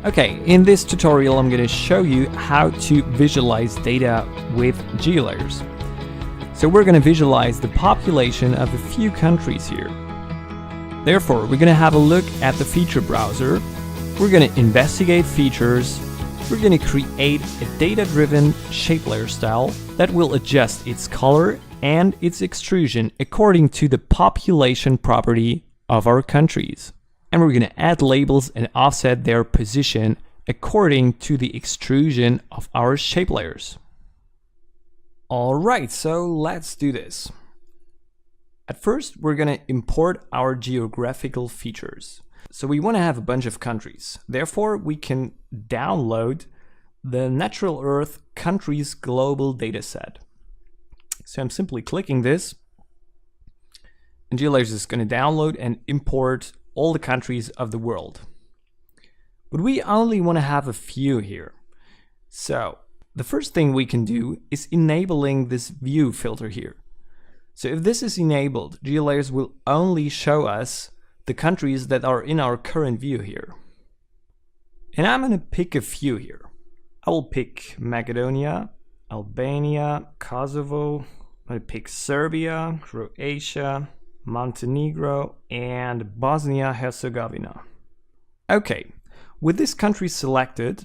Okay, in this tutorial I'm going to show you how to visualize data with GeoLayers. So we're going to visualize the population of a few countries here. Therefore, we're going to have a look at the feature browser, we're going to investigate features, we're going to create a data-driven shape layer style that will adjust its color and its extrusion according to the population property of our countries. And we're going to add labels and offset their position according to the extrusion of our shape layers. Alright, so let's do this. At first, we're going to import our geographical features. So we want to have a bunch of countries. Therefore, we can download the Natural Earth Countries Global Dataset. So I'm simply clicking this, and GeoLayers is going to download and import all the countries of the world. But we only want to have a few here. So the first thing we can do is enabling this view filter here. So if this is enabled, GeoLayers will only show us the countries that are in our current view here. And I'm going to pick a few here. I will pick Macedonia, Albania, Kosovo, I'm going to pick Serbia, Croatia, Montenegro, and Bosnia-Herzegovina. Okay, with this country selected,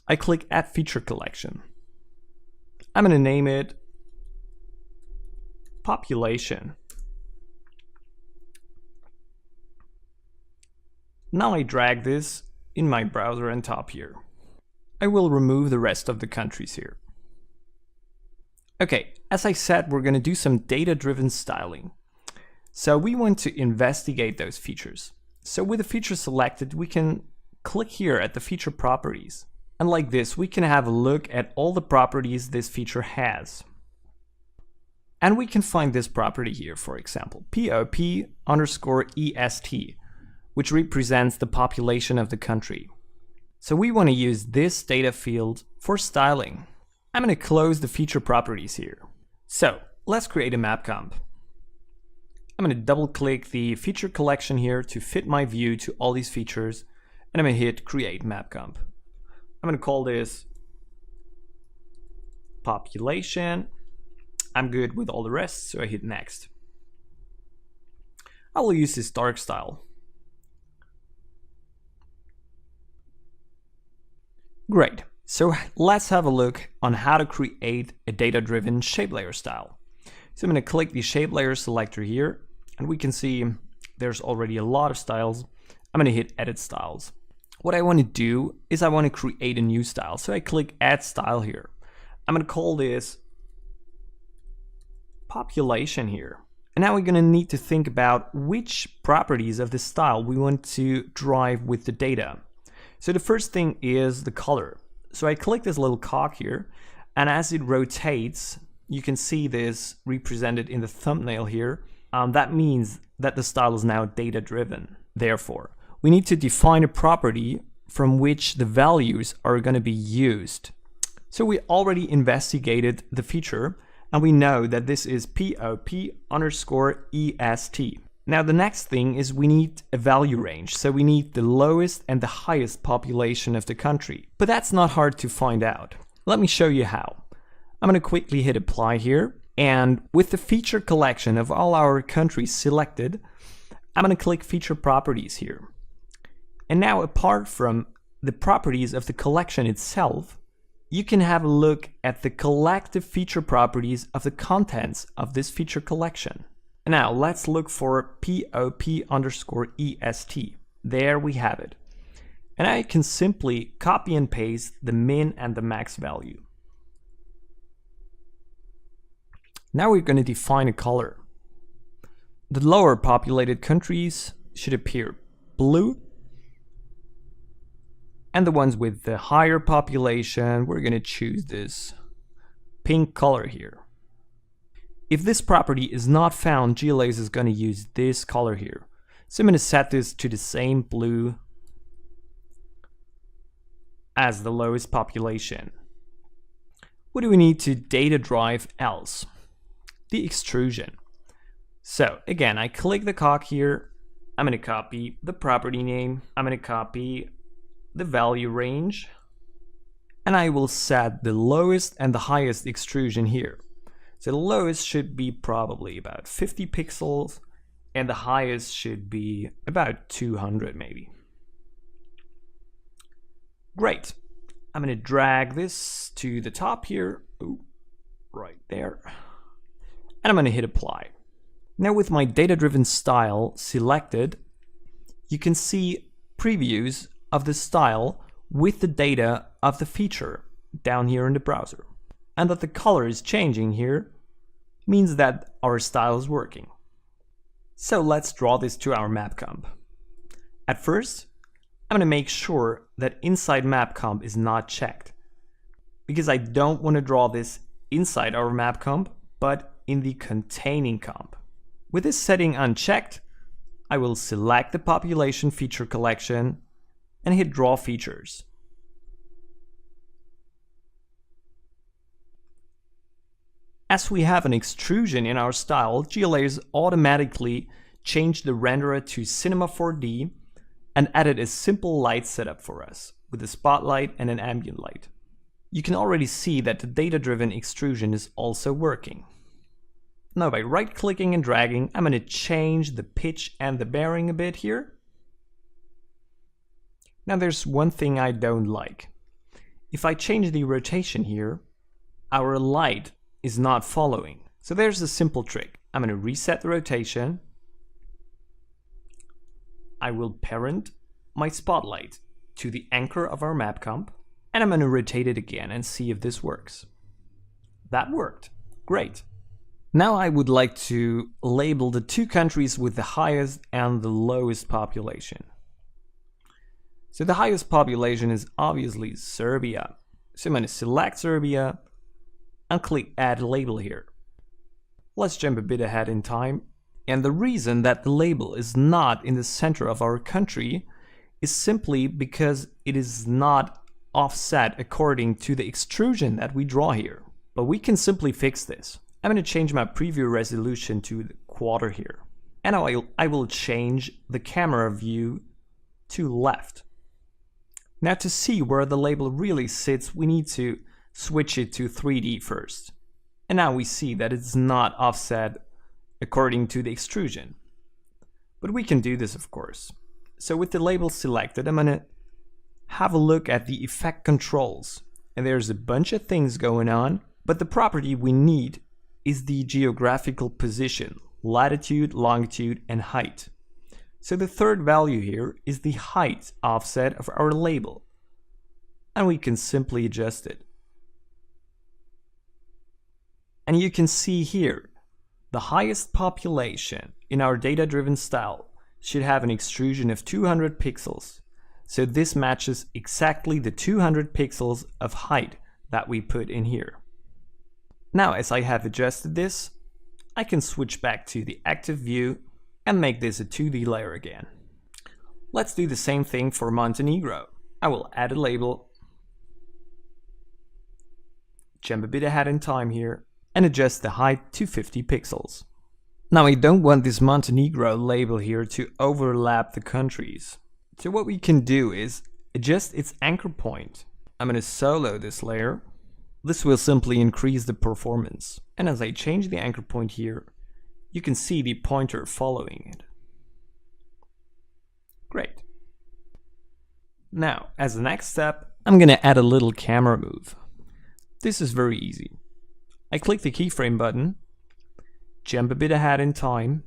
I click Add Feature Collection. I'm going to name it Population. Now I drag this in my browser on top here. I will remove the rest of the countries here. Okay, as I said, we're going to do some data-driven styling. So we want to investigate those features. So with the feature selected, we can click here at the feature properties. And like this, we can have a look at all the properties this feature has. And we can find this property here, for example, POP_EST, which represents the population of the country. So we want to use this data field for styling. I'm going to close the feature properties here. So let's create a map comp. I'm going to double click the feature collection here to fit my view to all these features, and I'm going to hit create map comp. I'm going to call this population. I'm good with all the rest, so I hit next. I will use this dark style. Great. So let's have a look on how to create a data-driven shape layer style. So I'm going to click the shape layer selector here, and we can see there's already a lot of styles. I'm going to hit edit styles. What I want to do is I want to create a new style. So I click add style here. I'm going to call this population here. And now we're going to need to think about which properties of this style we want to drive with the data. So the first thing is the color. So I click this little cog here, and as it rotates, you can see this represented in the thumbnail here. That means that the style is now data-driven. Therefore, we need to define a property from which the values are going to be used. So we already investigated the feature, and we know that this is POP_EST. Now the next thing is we need a value range. So we need the lowest and the highest population of the country. But that's not hard to find out. Let me show you how. I'm going to quickly hit apply here. And with the feature collection of all our countries selected, I'm going to click feature properties here. And now apart from the properties of the collection itself, you can have a look at the collective feature properties of the contents of this feature collection. And now let's look for POP_EST. There we have it. And I can simply copy and paste the min and the max value. Now we're going to define a color. The lower populated countries should appear blue. And the ones with the higher population, we're going to choose this pink color here. If this property is not found, GeoLayers is going to use this color here. So I'm going to set this to the same blue as the lowest population. What do we need to data drive else? The extrusion. So again, I click the cog here. I'm going to copy the property name. I'm going to copy the value range, and I will set the lowest and the highest extrusion here. So the lowest should be probably about 50 pixels, and the highest should be about 200 maybe. Great. I'm going to drag this to the top here. Ooh, right there. And I'm going to hit apply. Now with my data-driven style selected, you can see previews of the style with the data of the feature down here in the browser. And that the color is changing here means that our style is working. So let's draw this to our map comp. At first, I'm going to make sure that inside map comp is not checked, because I don't want to draw this inside our map comp, but in the containing comp. With this setting unchecked, I will select the population feature collection and hit draw features. As we have an extrusion in our style, GeoLayers automatically changed the renderer to Cinema 4D and added a simple light setup for us with a spotlight and an ambient light. You can already see that the data-driven extrusion is also working. Now by right-clicking and dragging, I'm going to change the pitch and the bearing a bit here. Now there's one thing I don't like. If I change the rotation here, our light is not following. So there's a simple trick. I'm going to reset the rotation. I will parent my spotlight to the anchor of our map comp, and I'm going to rotate it again and see if this works. That worked. Great. Now I would like to label the two countries with the highest and the lowest population. So the highest population is obviously Serbia. So I'm going to select Serbia and click Add Label here. Let's jump a bit ahead in time. And the reason that the label is not in the center of our country is simply because it is not offset according to the extrusion that we draw here. But we can simply fix this. I'm going to change my preview resolution to the quarter here. And I will change the camera view to left. Now to see where the label really sits, we need to switch it to 3D first. And now we see that it's not offset according to the extrusion. But we can do this, of course. So with the label selected, I'm going to have a look at the effect controls. And there's a bunch of things going on, but the property we need is the geographical position, latitude, longitude, and height. So the third value here is the height offset of our label. And we can simply adjust it. And you can see here, the highest population in our data-driven style should have an extrusion of 200 pixels. So this matches exactly the 200 pixels of height that we put in here. Now, as I have adjusted this, I can switch back to the active view and make this a 2D layer again. Let's do the same thing for Montenegro. I will add a label, jump a bit ahead in time here, and adjust the height to 50 pixels. Now I don't want this Montenegro label here to overlap the countries. So what we can do is adjust its anchor point. I'm going to solo this layer. This will simply increase the performance. And as I change the anchor point here, you can see the pointer following it. Great. Now, as the next step, I'm going to add a little camera move. This is very easy. I click the keyframe button, jump a bit ahead in time,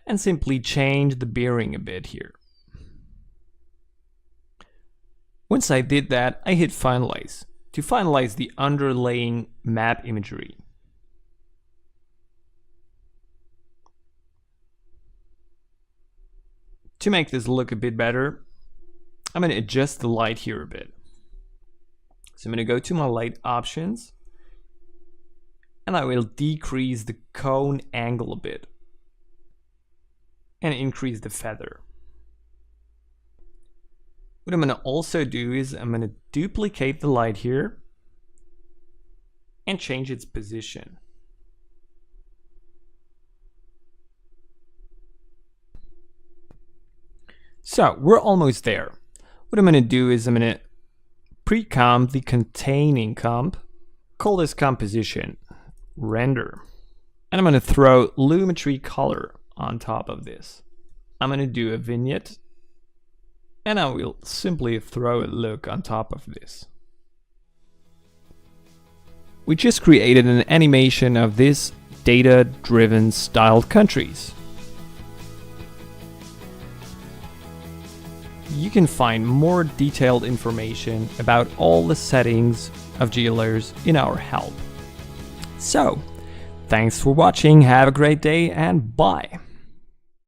and simply change the bearing a bit here. Once I did that, I hit finalize to finalize the underlying map imagery. To make this look a bit better, I'm going to adjust the light here a bit. So I'm going to go to my light options, and I will decrease the cone angle a bit and increase the feather. What I'm going to also do is I'm going to duplicate the light here and change its position. So we're almost there. What I'm going to do is I'm going to pre-comp the containing comp, call this composition render, and I'm going to throw lumetri color on top of this. I'm going to do a vignette, and I will simply throw a look on top of this. We just created an animation of this data-driven styled countries. You can find more detailed information about all the settings of GEO layers in our help. So, thanks for watching, have a great day, and bye!